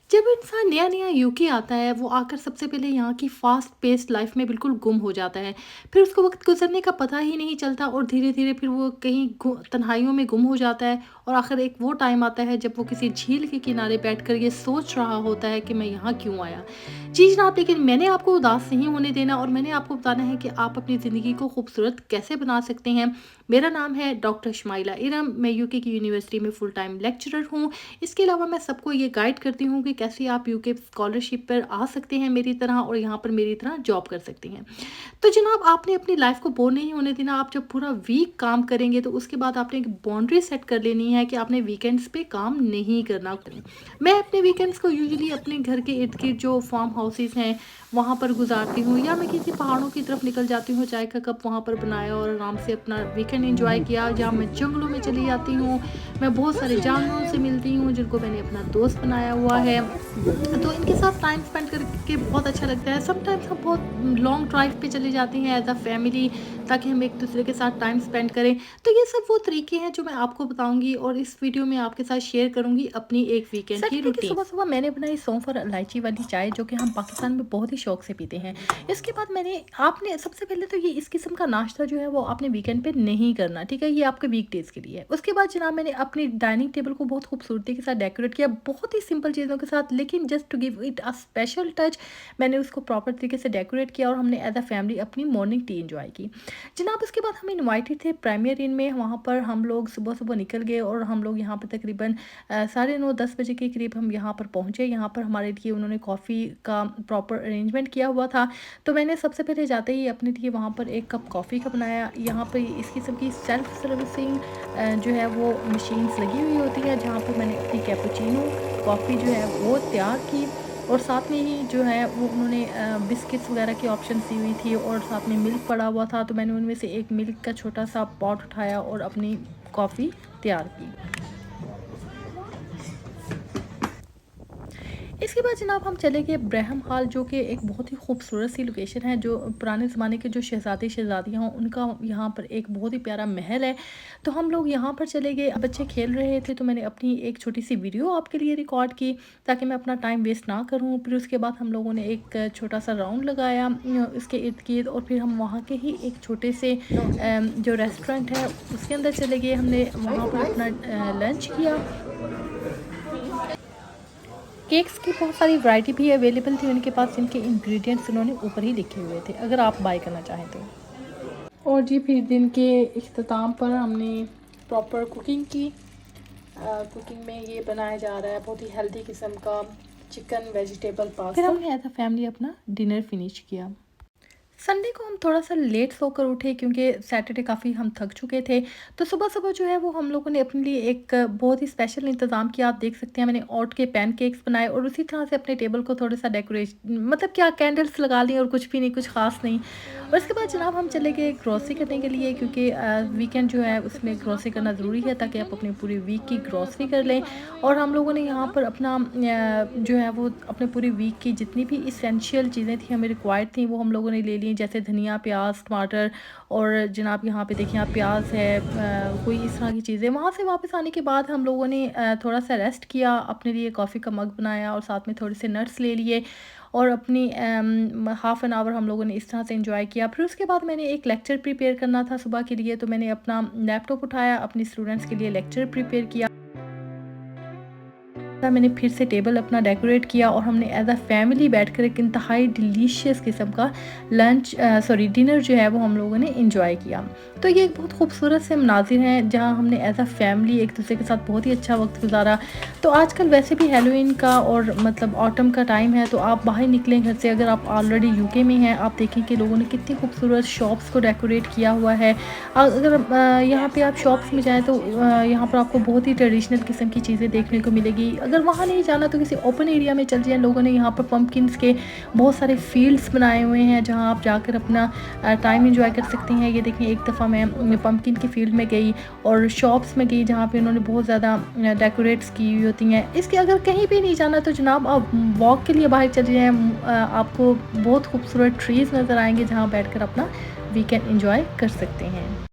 जब इंसान नया-नया यूके आता है, वो आकर सबसे पहले यहाँ की फ़ास्ट पेस्ड लाइफ़ में बिल्कुल गुम हो जाता है। फिर उसको वक़्त गुज़रने का पता ही नहीं चलता और धीरे-धीरे फिर वो कहीं तन्हाइयों में गुम हो जाता है और आखिर एक वो टाइम आता है जब वो किसी झील के किनारे बैठकर ये सोच रहा होता है कि मैं यहाँ क्यों आया? जी जनाब, लेकिन मैंने आपको उदास नहीं होने देना और मैंने आपको बताना है कि आप अपनी ज़िंदगी को खूबसूरत कैसे बना सकते हैं। मेरा नाम है डॉक्टर शमाइला इरम, मैं यूके की यूनिवर्सिटी में फुल टाइम लेक्चरर हूँ। इसके अलावा मैं सबको ये गाइड करती हूँ कि कैसे आप यूके स्कॉलरशिप पर आ सकते हैं मेरी तरह और यहाँ पर मेरी तरह जॉब कर सकते हैं। तो जनाब, आपने अपनी लाइफ को बोर नहीं होने देना। आप जब पूरा वीक काम करेंगे तो उसके बाद आपने एक बाउंड्री सेट कर लेनी है कि आपने वीकेंड्स पे काम नहीं करना। मैं अपने वीकेंड्स को यूजुअली अपने घर के इर्द गिर्द जो फार्म हाउसेस हैं वहाँ पर गुजारती हूँ, या मैं किसी पहाड़ों की तरफ निकल जाती हूँ, चाय का कप वहाँ पर बनाया और आराम से अपना वीकेंड एंजॉय किया, या मैं जंगलों में चली जाती हूँ। मैं बहुत सारे जानवरों से मिलती हूँ जिनको मैंने अपना दोस्त बनाया हुआ है, तो इनके साथ टाइम स्पेंड करके बहुत अच्छा लगता है। समटाइम्स हम बहुत लॉन्ग ड्राइव पे चले जाते हैं एज अ फैमिली, ताकि हम एक दूसरे के साथ टाइम स्पेंड करें। तो ये सब वो तरीके हैं जो मैं आपको बताऊंगी और इस वीडियो में आपके साथ शेयर करूंगी अपनी एक वीकेंड की रूटीन। सुबह सुबह मैंने बनाई सौंफ और इलायची वाली चाय, जो कि हम पाकिस्तान में बहुत ही शौक से पीते हैं। इसके बाद मैंने आपने सबसे पहले तो ये इस किस्म का नाश्ता जो है वो आपने वीकेंड पे नहीं करना, ठीक है? ये आपके वीकडेज के लिए है। उसके बाद जनाब, मैंने अपनी डाइनिंग टेबल को बहुत खूबसूरती के साथ डेकोरेट किया, बहुत ही सिंपल चीज़ों के साथ, लेकिन just to give it a special touch मैंने उसको प्रॉपर तरीके से डेकोरेट किया और हमने एज अ फैमिली अपनी मॉर्निंग टी एंजॉय की। जनाब, उसके बाद हम इनवाइटेड थे प्रीमियर इन में, वहाँ पर हम लोग सुबह सुबह निकल गए और हम लोग यहाँ पर तकरीबन 9:30-10 बजे के करीब हम यहाँ पर पहुँचे। यहाँ पर हमारे लिए उन्होंने कॉफ़ी का प्रॉपर अरेंजमेंट किया हुआ था, तो मैंने सबसे पहले जाते ही अपने लिए वहाँ पर एक कप कॉफ़ी का बनाया। यहाँ पर इस किस्म की सेल्फ सर्विसिंग जो है वो मशीन्स लगी हुई होती है, जहाँ पर मैंने अपनी कैपुचिनो कॉफ़ी जो है वो तैयार की, और साथ में ही जो है वो उन्होंने बिस्किट्स वगैरह की ऑप्शन दी हुई थी और साथ में मिल्क पड़ा हुआ था, तो मैंने उनमें से एक मिल्क का छोटा सा पॉट उठाया और अपनी कॉफ़ी तैयार की। इसके बाद जनाब हम चले गए ब्रहम हाल, जो कि एक बहुत ही खूबसूरत सी लोकेशन है, जो पुराने ज़माने के जो शहज़ादे शहज़ादियाँ हों उनका यहाँ पर एक बहुत ही प्यारा महल है। तो हम लोग यहाँ पर चले गए, बच्चे खेल रहे थे, तो मैंने अपनी एक छोटी सी वीडियो आपके लिए रिकॉर्ड की ताकि मैं अपना टाइम वेस्ट ना करूँ। फिर उसके बाद हम लोगों ने एक छोटा सा राउंड लगाया इसके इर्द गिर्द, और फिर हम वहाँ के ही एक छोटे से जो रेस्टोरेंट है उसके अंदर चले गए। हमने वहाँ पर अपना लंच किया। केक्स की बहुत सारी वैरायटी भी अवेलेबल थी उनके पास, जिनके इंग्रेडिएंट्स उन्होंने ऊपर ही लिखे हुए थे, अगर आप बाय करना चाहें तो। और जी फिर दिन के इख्तिताम पर हमने प्रॉपर कुकिंग की। कुकिंग में ये बनाया जा रहा है बहुत ही हेल्दी किस्म का चिकन वेजिटेबल पास्ता। फिर हमने एज अ फैमिली अपना डिनर फिनिश किया। संडे को हम थोड़ा सा लेट सोकर उठे क्योंकि सैटरडे काफ़ी हम थक चुके थे, तो सुबह-सुबह जो है वो हम लोगों ने अपने लिए एक बहुत ही स्पेशल इंतज़ाम किया। आप देख सकते हैं मैंने ओट के पैनकेक्स बनाए और उसी तरह से अपने टेबल को थोड़ा-सा मतलब क्या कैंडल्स लगा ली और कुछ भी नहीं, कुछ ख़ास नहीं। और इसके बाद जनाब हम चले गए ग्रोसरी करने के लिए, क्योंकि वीकेंड जो है उसमें ग्रोसरी करना ज़रूरी है ताकि आप अपनी पूरी वीक की ग्रोसरी कर लें। और हम लोगों ने यहाँ पर अपना जो है वो अपने पूरी वीक की जितनी भी इसेंशियल चीज़ें थी हमें रिक्वायर्ड थी वो हम लोगों ने ले ली, जैसे धनिया, प्याज, टमाटर, और जनाब यहाँ पे देखिए आप प्याज है, कोई इस तरह की चीज़ें। वहाँ से वापस आने के बाद हम लोगों ने थोड़ा सा रेस्ट किया, अपने लिए कॉफ़ी का मग बनाया और साथ में थोड़े से नट्स ले लिए, और अपनी हाफ़ एन आवर हम लोगों ने इस तरह से एंजॉय किया। फिर उसके बाद मैंने एक लेक्चर प्रिपेयर करना था सुबह के लिए, तो मैंने अपना लैपटॉप उठाया, अपनी स्टूडेंट्स के लिए लेक्चर प्रिपेयर किया। मैंने फिर से टेबल अपना डेकोरेट किया और हमने एज अ फैमिली बैठकर एक इंतहाई डिलीशियस किस्म का डिनर जो है वो हम लोगों ने इंजॉय किया। तो ये एक बहुत खूबसूरत से मनाजिर हैं जहाँ हमने एज अ फैमिली एक दूसरे के साथ बहुत ही अच्छा वक्त गुजारा। तो आजकल वैसे भी हैलोवीन का और मतलब ऑटम का टाइम है, तो आप बाहर निकलें घर से, अगर आप ऑलरेडी यूके में हैं आप देखें कि लोगों ने कितनी खूबसूरत शॉप्स को डेकोरेट किया हुआ है। अगर यहाँ पे आप शॉप्स में जाएँ तो यहाँ पर आपको बहुत ही ट्रेडिशनल किस्म की चीज़ें देखने को मिलेगी। अगर वहाँ नहीं जाना तो किसी ओपन एरिया में चल जाएँ। लोगों ने यहाँ पर पम्पकिन्स के बहुत सारे फील्ड्स बनाए हुए हैं जहाँ आप जाकर अपना टाइम एंजॉय कर सकते हैं। ये देखिए, एक दफ़ा मैं पम्पकिन की फील्ड में गई और शॉप्स में गई जहाँ पे उन्होंने बहुत ज़्यादा डेकोरेट्स की हुई होती हैं। इसके अगर कहीं भी नहीं जाना तो जनाब आप वॉक के लिए बाहर चले जाएँ। आपको बहुत खूबसूरत ट्रीज़ नज़र आएँगे जहाँ बैठकर अपना वीकेंड एंजॉय कर सकते हैं।